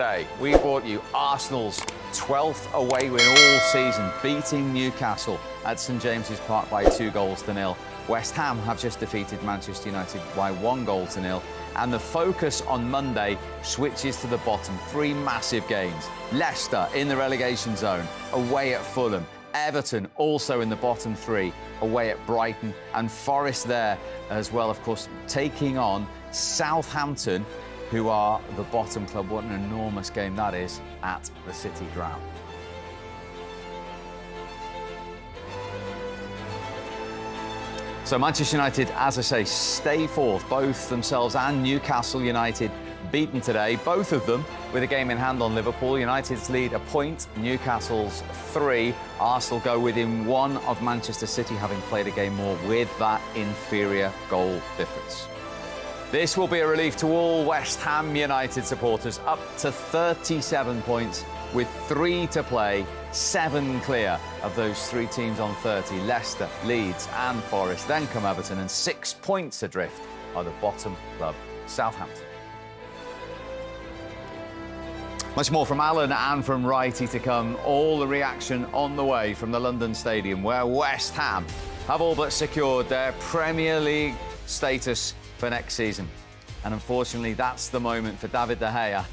Today, we brought you Arsenal's 12th away win all season, beating Newcastle at St James's Park by 2-0. West Ham have just defeated Manchester United by 1-0. And the focus on Monday switches to the bottom. 3 massive games. Leicester in the relegation zone, away at Fulham. Everton also in the bottom 3, away at Brighton. And Forest there as well, of course, taking on Southampton, who are the bottom club. What an enormous game that is at the City Ground. So Manchester United, as I say, stay fourth. Both themselves and Newcastle United beaten today, both of them with a game in hand on Liverpool. United's lead a point, Newcastle's 3. Arsenal go within 1 of Manchester City, having played a game more with that inferior goal difference. This will be a relief to all West Ham United supporters, up to 37 points with 3 to play, 7 clear of those 3 teams on 30, Leicester, Leeds and Forest. Then come Everton, and 6 points adrift are the bottom club, Southampton. Much more from Alan and from Righty to come. All the reaction on the way from the London Stadium, where West Ham have all but secured their Premier League status for next season. And unfortunately, that's the moment for David De Gea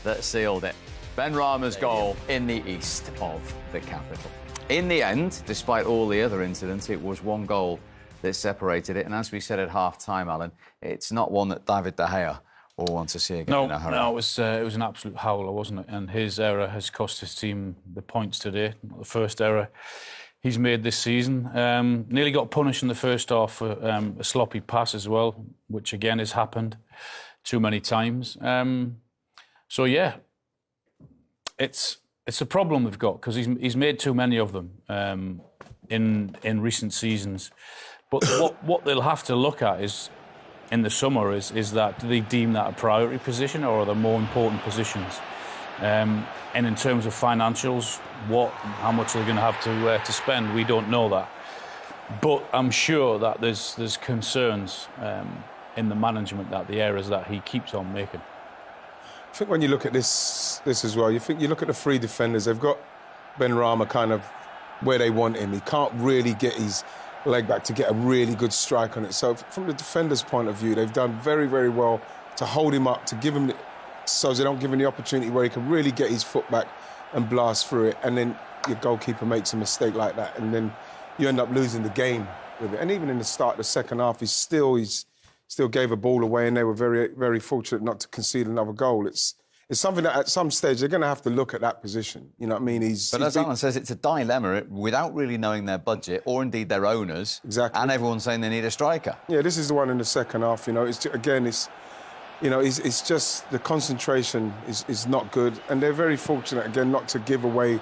that sealed it. Ben Rama's goal in the east of the capital. In the end, despite all the other incidents, it was 1 goal that separated it. And as we said at half-time, Alan, it's not one that David De Gea will want to see again in a hurry. No, it was an absolute howler, wasn't it? And his error has cost his team the points today. Not the first error he's made this season. Nearly got punished in the first half for a sloppy pass as well, which again has happened too many times. So yeah, it's a problem we've got, because he's made too many of them in recent seasons. But what they'll have to look at is in the summer is that, do they deem that a priority position, or are there more important positions? And in terms of financials, how much are they going to have to spend? We don't know that. But I'm sure that there's concerns in the management that the errors that he keeps on making. I think when you look at this as well, you look at the 3 defenders. They've got Ben Rama kind of where they want him. He can't really get his leg back to get a really good strike on it. So from the defender's point of view, they've done very, very well to hold him up, to give him so they don't give him the opportunity where he can really get his foot back and blast through it. And then your goalkeeper makes a mistake like that, and then you end up losing the game with it. And even in the start of the second half, he still gave a ball away, and they were very, very fortunate not to concede another goal. It's something that at some stage they're going to have to look at that position. You know what I mean? But as Alan says, it's a dilemma without really knowing their budget, or indeed their owners. Exactly. And everyone saying they need a striker. Yeah, this is the one in the second half. You know, it's just the concentration is not good, and they're very fortunate again not to give away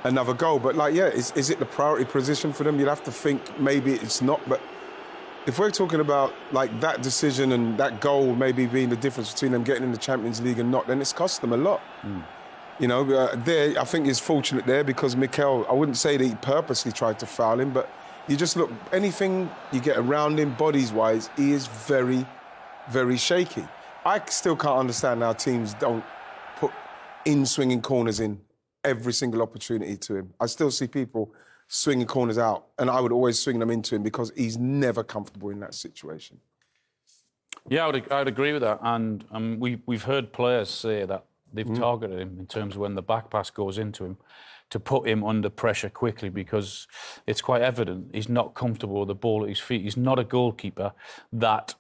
another goal. But is it the priority position for them? You'd have to think maybe it's not. But if we're talking about like that decision and that goal maybe being the difference between them getting in the Champions League and not, then it's cost them a lot. You know, I think he's fortunate there, because Mikel, I wouldn't say that he purposely tried to foul him, but you just look, anything you get around him bodies-wise, he is very, very shaky. I still can't understand how teams don't put swinging corners in every single opportunity to him. I still see people swinging corners out, and I would always swing them into him, because he's never comfortable in that situation. Yeah, I would agree with that. And we've heard players say that they've targeted him in terms of when the back pass goes into him, to put him under pressure quickly, because it's quite evident he's not comfortable with the ball at his feet. He's not a goalkeeper that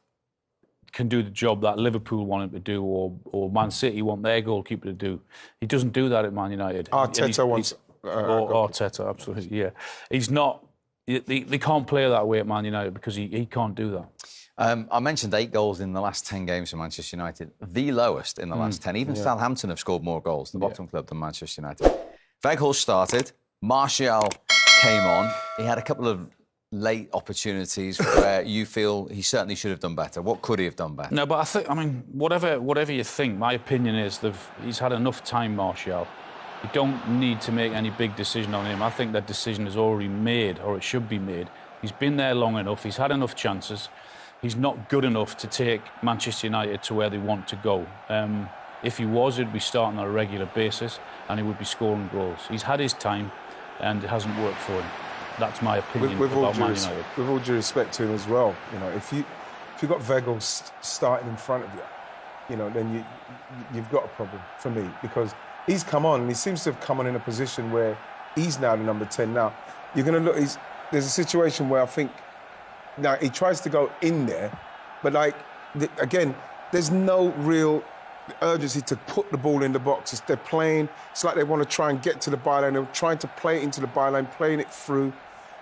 can do the job that Liverpool want him to do, or Man City want their goalkeeper to do. He doesn't do that at Man United. Arteta wants... Arteta, absolutely, yeah. He's not... They can't play that way at Man United, because he can't do that. I mentioned 8 goals in the last 10 games for Manchester United, the lowest in the last 10. Even Southampton have scored more goals, the bottom club, than Manchester United. Weghorst started, Martial came on. He had a couple of late opportunities where you feel he certainly should have done better. What could he have done better? No, but I mean, whatever you think, my opinion is he's had enough time, Martial. You don't need to make any big decision on him. I think that decision is already made, or it should be made. He's been there long enough. He's had enough chances. He's not good enough to take Manchester United to where they want to go. If he was, he'd be starting on a regular basis and he would be scoring goals. He's had his time and it hasn't worked for him. That's my opinion about Man United. With all due respect to him as well, you know, if you got Weghorst starting in front of you, you know, then you've got a problem for me, because he's come on and he seems to have come on in a position where he's now the number 10 now. You're going to look, there's a situation where I think, now he tries to go in there, but like, again, there's no real urgency to put the ball in the box. They're playing, it's like they want to try and get to the byline. They're trying to play it into the byline, playing it through,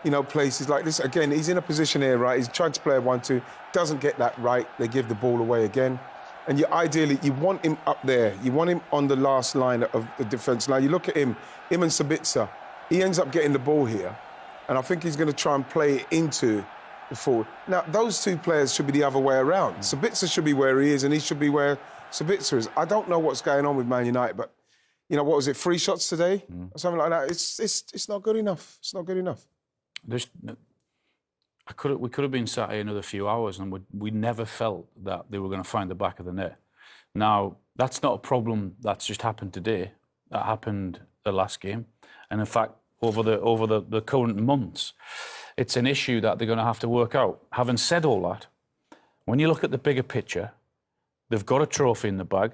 you know, places like this. Again, he's in a position here, right? He's trying to play a 1-2, doesn't get that right. They give the ball away again. And ideally, you want him up there. You want him on the last line of the defence. Now, you look at him and Sabitzer, he ends up getting the ball here, and I think he's going to try and play it into the forward. Now, those two players should be the other way around. Sabitzer should be where he is, and he should be where Sabitzer is. I don't know what's going on with Man United, but, you know, what was it, 3 shots today? Or something like that. It's not good enough. It's not good enough. We could have been sat here another few hours and we never felt that they were going to find the back of the net. Now, that's not a problem that's just happened today. That happened the last game. And in fact, over the current months, it's an issue that they're going to have to work out. Having said all that, when you look at the bigger picture, they've got a trophy in the bag.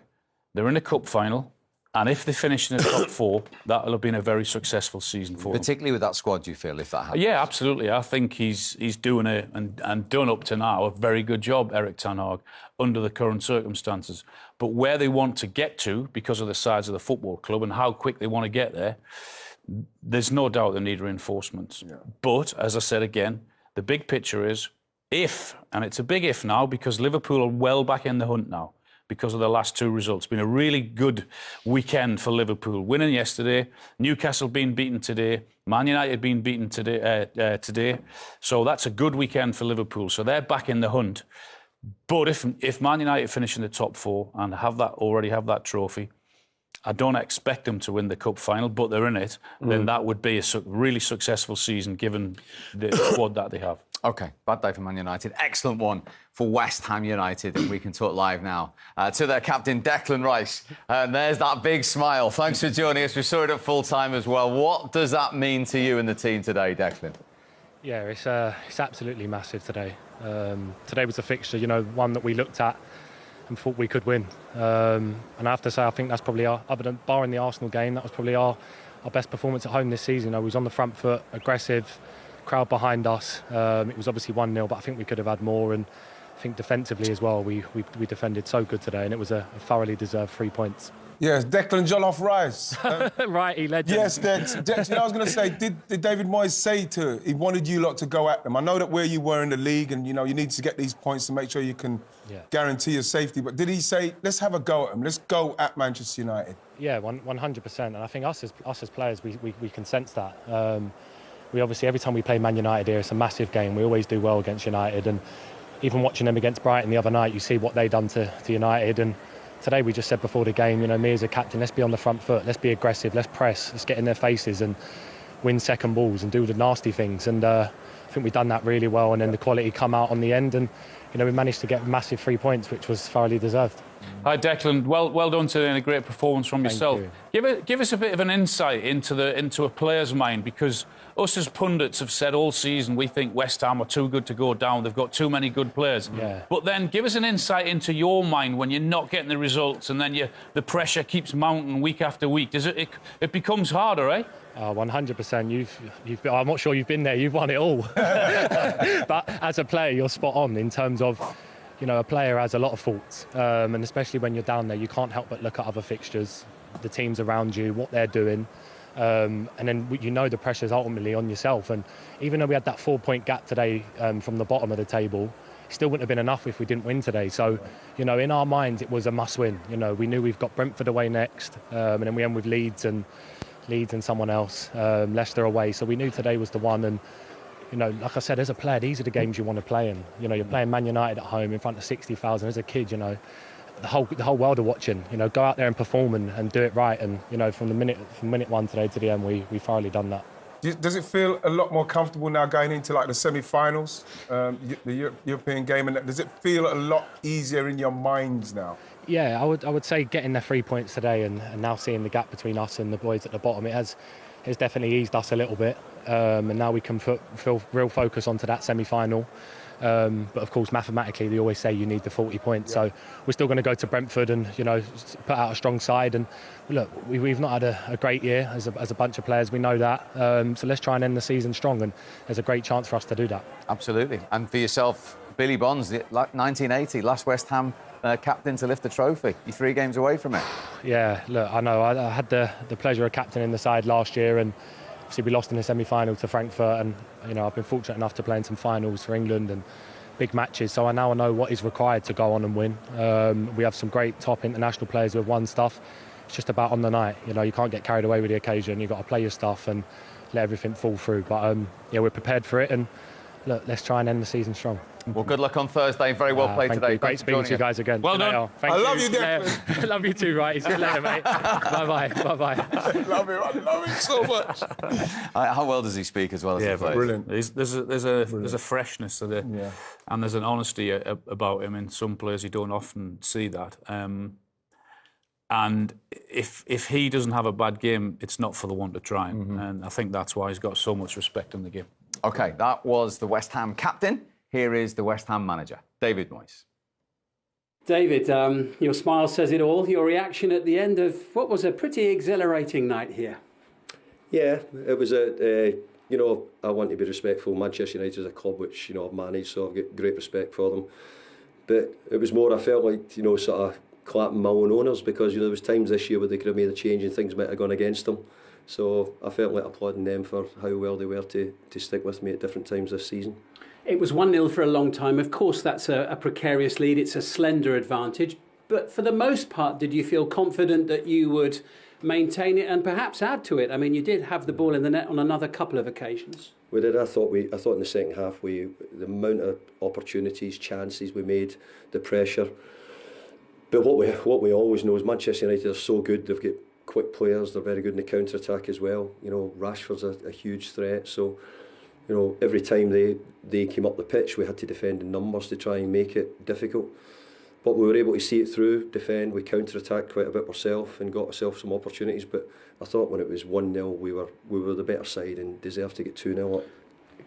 They're in a cup final. And if they finish in the top 4, that'll have been a very successful season for them. Particularly with that squad, do you feel, if that happens? Yeah, absolutely. I think he's doing it and done up to now a very good job, Erik ten Hag, under the current circumstances. But where they want to get to, because of the size of the football club and how quick they want to get there, there's no doubt they need reinforcements. Yeah. But, as I said again, the big picture is if, and it's a big if now, because Liverpool are well back in the hunt now, because of the last 2 results. It's been a really good weekend for Liverpool. Winning yesterday, Newcastle being beaten today, Man United being beaten today. So that's a good weekend for Liverpool. So they're back in the hunt. But if Man United finish in the top 4 and already have that trophy, I don't expect them to win the cup final, but they're in it, then that would be a really successful season given the squad that they have. OK, bad day for Man United. Excellent one for West Ham United. And we can talk live now to their captain, Declan Rice. And there's that big smile. Thanks for joining us. We saw it at full time as well. What does that mean to you and the team today, Declan? Yeah, it's absolutely massive today. Today was a fixture, you know, one that we looked at and thought we could win. And I have to say, I think that's probably other than barring the Arsenal game, that was probably our best performance at home this season. You know, we was on the front foot, aggressive, crowd behind us. It was obviously 1-0, but I think we could have had more. And I think defensively as well, we defended so good today, and it was a thoroughly deserved 3 points. Yes, Declan Jollof Rice. Righty, legend. Yes, Dex. You know, I was going to say, did David Moyes say he wanted you lot to go at them? I know that where you were in the league and, you know, you need to get these points to make sure you can guarantee your safety. But did he say, let's have a go at them, let's go at Manchester United? Yeah, 100%. And I think us as players, we can sense that. We obviously, every time we play Man United here, it's a massive game. We always do well against United. And even watching them against Brighton the other night, you see what they done to United. And today we just said before the game, you know, me as a captain, let's be on the front foot, let's be aggressive, let's press, let's get in their faces and win second balls and do the nasty things. And I think we've done that really well. And then the quality come out on the end. And, you know, we managed to get massive 3 points, which was thoroughly deserved. Hi, Declan. Well done today and a great performance from yourself. You. Give us a bit of an insight into a player's mind, because us as pundits have said all season we think West Ham are too good to go down. They've got too many good players. Yeah. But then give us an insight into your mind when you're not getting the results and then the pressure keeps mounting week after week. It becomes harder, eh? 100%. I'm not sure you've been there. You've won it all. But as a player, you're spot on in terms of, you know, a player has a lot of faults, and especially when you're down there, you can't help but look at other fixtures, the teams around you, what they're doing, and then you know the pressure's ultimately on yourself. And even though we had that 4-point gap today from the bottom of the table, it still wouldn't have been enough if we didn't win today. So, you know, in our minds, it was a must-win. You know, we knew we've got Brentford away next, and then we end with Leeds and someone else, Leicester away. So we knew today was the one. And you know, like I said, as a player, these are the games you want to play in. You know, you're playing Man United at home in front of 60,000. As a kid, you know, the whole world are watching. You know, go out there and perform and do it right. And you know, from minute 1 today to the end, we thoroughly done that. Does it feel a lot more comfortable now going into like the semi-finals, the European game, and does it feel a lot easier in your minds now? Yeah, I would say getting the 3 points today and now seeing the gap between us and the boys at the bottom, it's definitely eased us a little bit. And now we can put real focus onto that semi-final. But of course, mathematically, they always say you need the 40 points. So we're still going to go to Brentford and, put out a strong side. And look, we've not had a great year as a bunch of players. We know that. So let's try and end the season strong. And there's a great chance for us to do that. Absolutely. And for yourself, Billy Bonds, 1980, last West Ham captain to lift the trophy. You're 3 games away from it. Yeah, look, I know. I had the pleasure of captaining the side last year, and obviously we lost in the semi-final to Frankfurt, and I've been fortunate enough to play in some finals for England and big matches, so I now know what is required to go on and win. We have some great top international players who have won stuff. It's just about on the night. You can't get carried away with the occasion. You've got to play your stuff and let everything fall through. But we're prepared for it, and look, let's try and end the season strong. Well, good luck on Thursday. Very well played today. Great speaking to you guys again. Well done. I love you, Declan. Yeah, love you too, right? See you later, mate. Bye-bye. Bye-bye. I love him so much. How well does he speak as well as he plays? Brilliant. There's a freshness to it, and there's an honesty about him in some players. You don't often see that. And if he doesn't have a bad game, it's not for the one to try him. And I think that's why he's got so much respect in the game. OK, that was the West Ham captain. Here is the West Ham manager, David Moyes. David, your smile says it all. Your reaction at the end of what was a pretty exhilarating night here. Yeah, it was I want to be respectful. Manchester United is a club which, I've managed, so I've got great respect for them. But it was more, I felt like, sort of clapping my own owners, because, there was times this year where they could have made a change and things might have gone against them. So I felt like applauding them for how well they were to stick with me at different times this season. It was 1-0 for a long time. Of course, that's a precarious lead. It's a slender advantage. But for the most part, did you feel confident that you would maintain it and perhaps add to it? I mean, you did have the ball in the net on another couple of occasions. We did. I thought in the second half, the amount of opportunities, chances we made, the pressure. But what we always know is Manchester United are so good. They've got quick players. They're very good in the counter-attack as well. Rashford's a huge threat. So, every time they came up the pitch, we had to defend in numbers to try and make it difficult. But we were able to see it through, defend. We counter-attacked quite a bit ourselves and got ourselves some opportunities. But I thought when it was 1-0, we were the better side and deserved to get 2-0 up.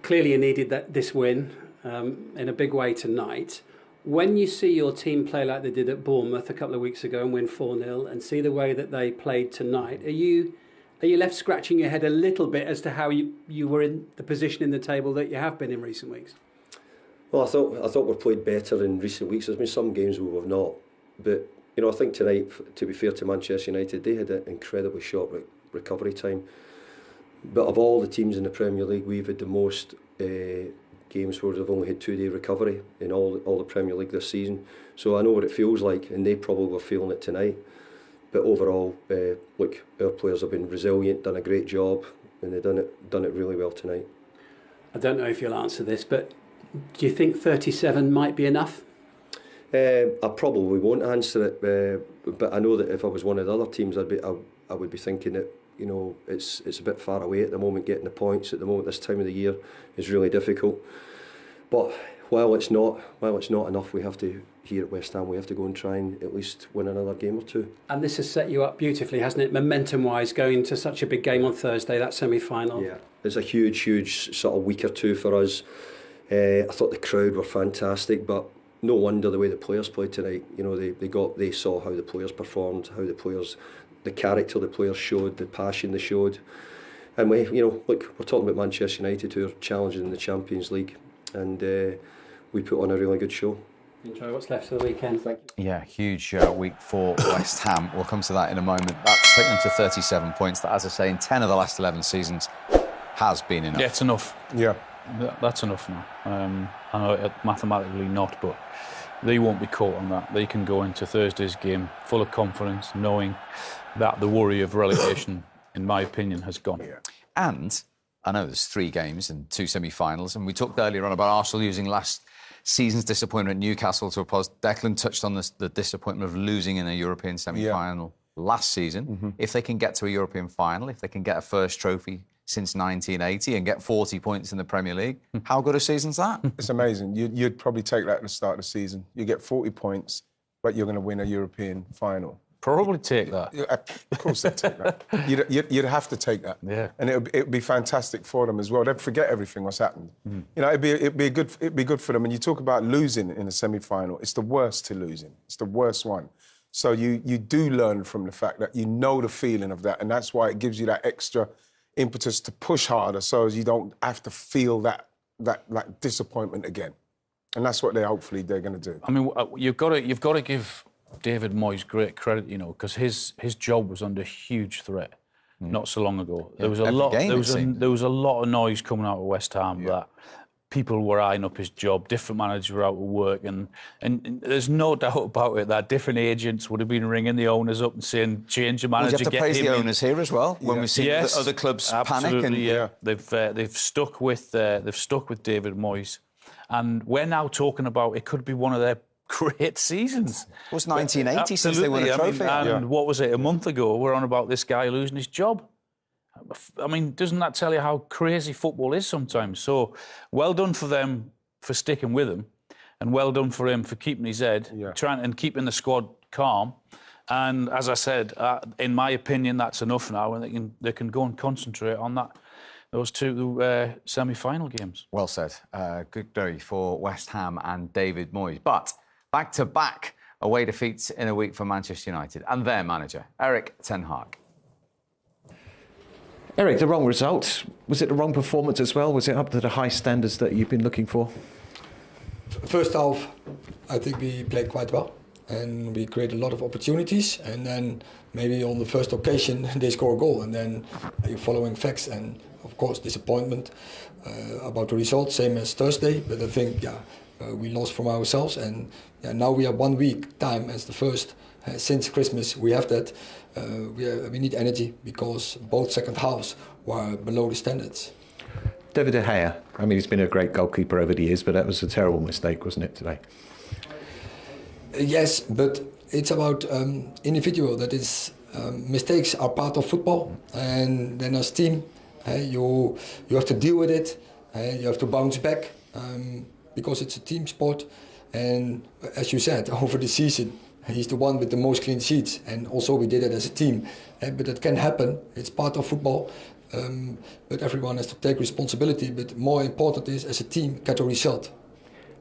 Clearly you needed this win in a big way tonight. When you see your team play like they did at Bournemouth a couple of weeks ago and win 4-0 and see the way that they played tonight, are you left scratching your head a little bit as to how you were in the position in the table that you have been in recent weeks? Well, I thought we've played better in recent weeks. There's been some games where we've not. But, I think tonight, to be fair to Manchester United, they had an incredibly short recovery time. But of all the teams in the Premier League, we've had the most games where they've only had 2-day recovery in all the Premier League this season. So I know what it feels like, and they probably were feeling it tonight. But overall, look, our players have been resilient, done a great job, and they've done it really well tonight. I don't know if you'll answer this, but do you think 37 might be enough? I probably won't answer it, but I know that if I was one of the other teams, I would be thinking that it's a bit far away at the moment. Getting the points at the moment, this time of the year, is really difficult. But while it's not enough, we have to, here at West Ham, we have to go and try and at least win another game or two. And this has set you up beautifully, hasn't it? Momentum-wise, going to such a big game on Thursday, that semi-final. Yeah, it's a huge sort of week or two for us. I thought the crowd were fantastic, but no wonder the way the players played tonight. They saw how the players performed, the character the players showed, the passion they showed. And we're talking about Manchester United, who are challenging in the Champions League, and we put on a really good show. Enjoy what's left of the weekend. Thank you. Yeah, huge week for West Ham. We'll come to that in a moment. That's taken them to 37 points. That, as I say, in 10 of the last 11 seasons has been enough. Yeah, it's enough. Yeah. That's enough now. I know mathematically not, but they won't be caught on that. They can go into Thursday's game full of confidence, knowing that the worry of relegation, in my opinion, has gone. Yeah. And I know there's 3 games and 2 semi-finals, and we talked earlier on about Arsenal using last season's disappointment at Newcastle to oppose. Declan touched on the disappointment of losing in a European semi-final last season. Mm-hmm. If they can get to a European final, if they can get a first trophy since 1980 and get 40 points in the Premier League, how good a season's that? It's amazing. You'd probably take that at the start of the season. You get 40 points, but you're going to win a European final. Probably take that. Of course they'd take that. You'd have to take that. Yeah. And it'd be fantastic for them as well. They'd forget everything what's happened. You know, it'd be good for them. And you talk about losing in a semi-final. It's the worst to lose in. It's the worst one. So you do learn from the fact that you know the feeling of that, and that's why it gives you that extra impetus to push harder, so as you don't have to feel that like disappointment again. And that's what hopefully they're going to do. I mean, you've got to give David Moyes great credit, you know, because his job was under huge threat not so long ago. There was a lot. There was a lot of noise coming out of West Ham that people were eyeing up his job. Different managers were out of work, and there's no doubt about it that different agents would have been ringing the owners up and saying, "Change the manager." You have to praise the owners here as well. When we've seen other clubs panic, and they've stuck with David Moyes, and we're now talking about it could be one of their great seasons. It was 1980 since they won a trophy. What was it, a month ago? We're on about this guy losing his job. I mean, doesn't that tell you how crazy football is sometimes? So, well done for them for sticking with him, and well done for him for keeping his head, trying and keeping the squad calm. And as I said, in my opinion, that's enough now, and they can go and concentrate on those two semi-final games. Well said. Good day for West Ham and David Moyes. But back-to-back away defeats in a week for Manchester United and their manager, Erik ten Hag. Eric, the wrong result. Was it the wrong performance as well? Was it up to the high standards that you've been looking for? First half, I think we played quite well and we created a lot of opportunities, and then maybe on the first occasion they score a goal, and then you're following facts, and of course disappointment about the result, same as Thursday, but I think we lost from ourselves, and now we have 1 week time as the first since Christmas. We have that. We need energy because both second halves were below the standards. David De Gea, I mean, he's been a great goalkeeper over the years, but that was a terrible mistake, wasn't it, today? Yes, but it's about individual. That is, mistakes are part of football, and then as team, you have to deal with it. You have to bounce back because it's a team sport. And as you said, over the season, he's the one with the most clean sheets, and also we did it as a team. But it can happen. It's part of football. But everyone has to take responsibility. But more important is, as a team, get a result.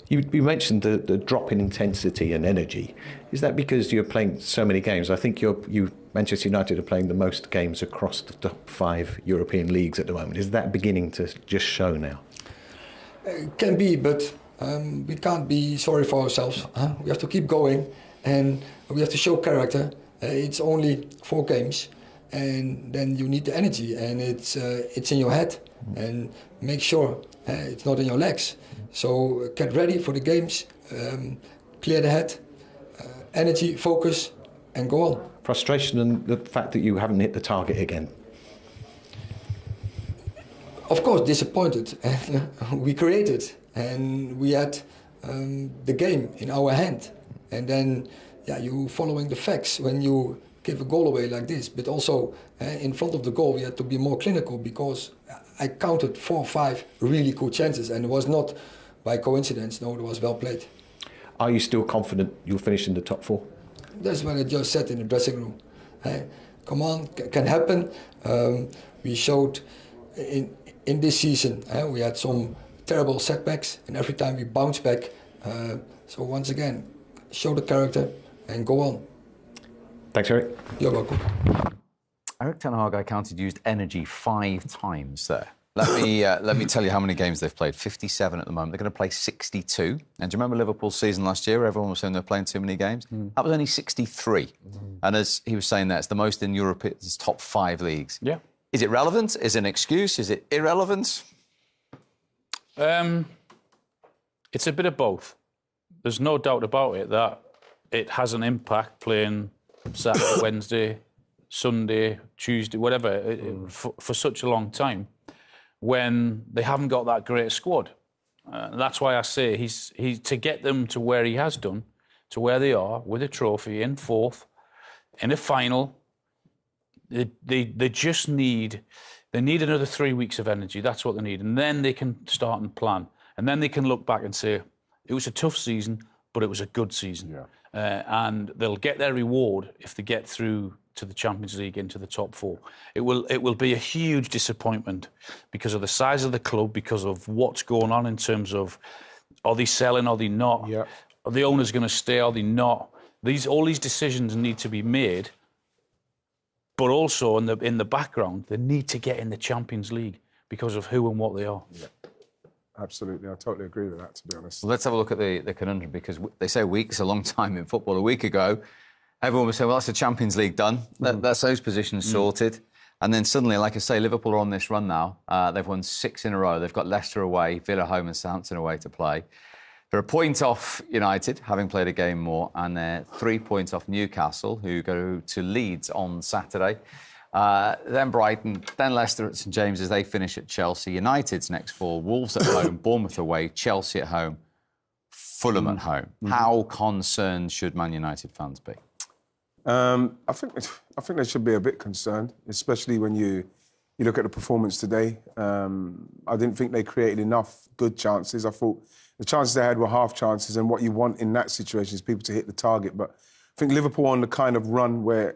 You mentioned the drop in intensity and energy. Is that because you're playing so many games? I think you Manchester United are playing the most games across the top 5 European leagues at the moment. Is that beginning to just show now? It can be, but we can't be sorry for ourselves. We have to keep going, and we have to show character. It's only 4 games, and then you need the energy, and it's in your head, and make sure it's not in your legs. So get ready for the games, clear the head, energy, focus, and go on. Frustration and the fact that you haven't hit the target again. Of course, disappointed. We created, and we had the game in our hand. And then, you following the facts when you give a goal away like this. But also, in front of the goal, we had to be more clinical, because I counted 4 or 5 really good chances, and it was not by coincidence. No, it was well played. Are you still confident you'll finish in the top 4? That's what I just said in the dressing room. Come on, can happen. We showed in this season, we had some terrible setbacks, and every time we bounce back. So once again, show the character and go on. Thanks, Eric. You're welcome. Erik ten Hag, I counted, used energy 5 times there. Let me tell you how many games they've played. 57 at the moment. They're going to play 62. And do you remember Liverpool's season last year? Everyone was saying they're playing too many games. That was only 63. And as he was saying there, it's the most in Europe's top 5 leagues. Yeah. Is it relevant? Is it an excuse? Is it irrelevant? It's a bit of both. There's no doubt about it that it has an impact playing Saturday, Wednesday, Sunday, Tuesday, whatever, for such a long time, when they haven't got that great squad. That's why I say he's to get them to where he has done, to where they are with a trophy in 4th, in a final. They just need another 3 weeks of energy. That's what they need, and then they can start and plan, and then they can look back and say it was a tough season, but it was a good season. And they'll get their reward if they get through to the Champions League into the top 4. It will be a huge disappointment because of the size of the club, because of what's going on in terms of, are they selling, are they not? Yeah. Are the owners going to stay, are they not? All these decisions need to be made, but also in the background, they need to get in the Champions League because of who and what they are. Yeah. Absolutely, I totally agree with that, to be honest. Well, let's have a look at the conundrum, because they say a week's a long time in football. A week ago, everyone was saying, well, that's the Champions League done. That's those positions sorted. And then suddenly, like I say, Liverpool are on this run now. They've won 6 in a row. They've got Leicester away, Villa home and Southampton away to play. They're a point off United, having played a game more, and they're 3 points off Newcastle, who go to Leeds on Saturday. Then Brighton, then Leicester at St James's. They finish at Chelsea. United's next 4, Wolves at home, Bournemouth away, Chelsea at home, Fulham at home. How concerned should Man United fans be? I think they should be a bit concerned, especially when you look at the performance today. I didn't think they created enough good chances. I thought the chances they had were half chances, and what you want in that situation is people to hit the target. But I think Liverpool on the kind of run where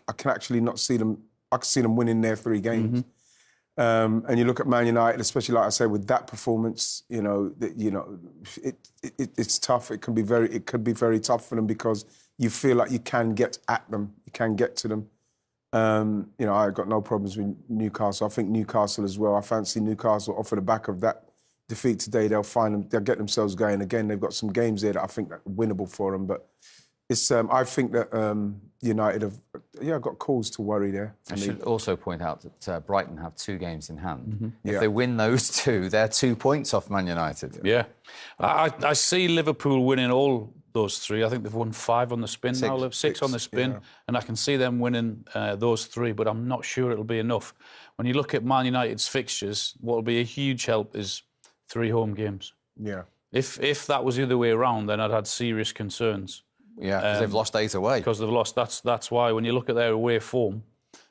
I can actually not see them. I can see them winning their 3 games. And you look at Man United, especially like I say, with that performance, it's tough. It could be very tough for them because you feel like you can get at them, you can get to them. I've got no problems with Newcastle. I think Newcastle as well. I fancy Newcastle off of the back of that defeat today. They'll get themselves going again. They've got some games there that I think are winnable for them, but. I think that United have got cause to worry there. I should also point out that Brighton have 2 games in hand. If they win those 2, they're 2 points off Man United. Yeah. I see Liverpool winning all those 3. I think they've won 5 on the spin now, 6 on the spin, and I can see them winning those 3, but I'm not sure it'll be enough. When you look at Man United's fixtures, what will be a huge help is 3 home games. Yeah. If that was the other way around, then I'd had serious concerns. Yeah, because they've lost 8 away. Because they've lost. That's why when you look at their away form,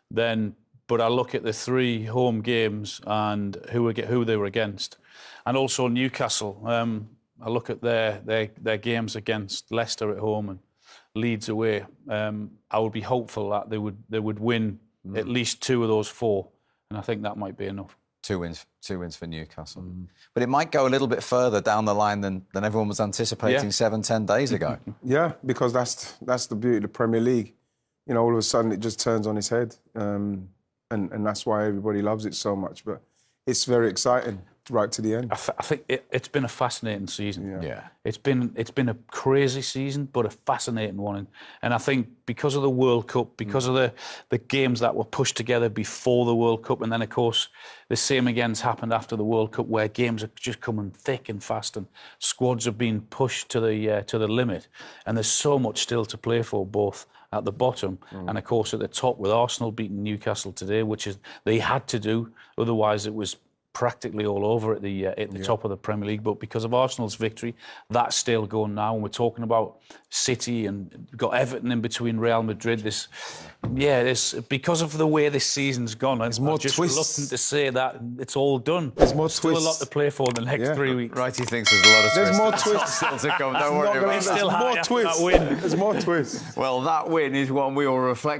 but I look at the 3 home games and who they were against, and also Newcastle. I look at their games against Leicester at home and Leeds away. I would be hopeful that they would win at least 2 of those 4, and I think that might be enough. 2 wins for Newcastle. But it might go a little bit further down the line than everyone was anticipating 7-10 days ago. Yeah, because that's the beauty of the Premier League. All of a sudden it just turns on its head. And that's why everybody loves it so much. But it's very exciting right to the end. I think it's been a fascinating season. Yeah. It's been a crazy season, but a fascinating one. And I think because of the World Cup, because of the games that were pushed together before the World Cup, and then of course the same again's happened after the World Cup, where games are just coming thick and fast, and squads are being pushed to the limit. And there's so much still to play for, both at the bottom and of course at the top, with Arsenal beating Newcastle today, which they had to do, otherwise it was practically all over at the top of the Premier League. But because of Arsenal's victory, that's still going now. And we're talking about City, and got Everton in between Real Madrid. Because of the way this season's gone, there's more just twists. reluctant to say that it's all done. There's more still twists. a lot to play for in the next 3 weeks. Righty thinks there's a lot of There's twists. more twists still to come. Don't worry about it. There's more twists. There's more twists. Well, that win is one we will reflect